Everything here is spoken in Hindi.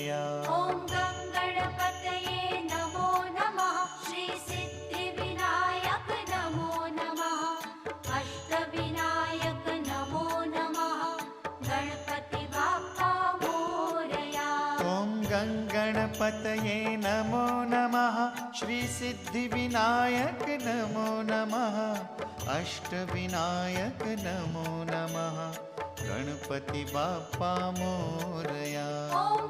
मोरया। ॐ गणपतये नमो नमः। श्री सिद्धिविनायक नमो नमः। अष्टविनायक नमो नमः। गणपति बाप्पा मोरया। ॐ गणपतये नमो नमः। श्री सिद्धिविनायक नमो नमः। अष्टविनायक नमो नमः। गणपति बाप्पा मोरया। ॐ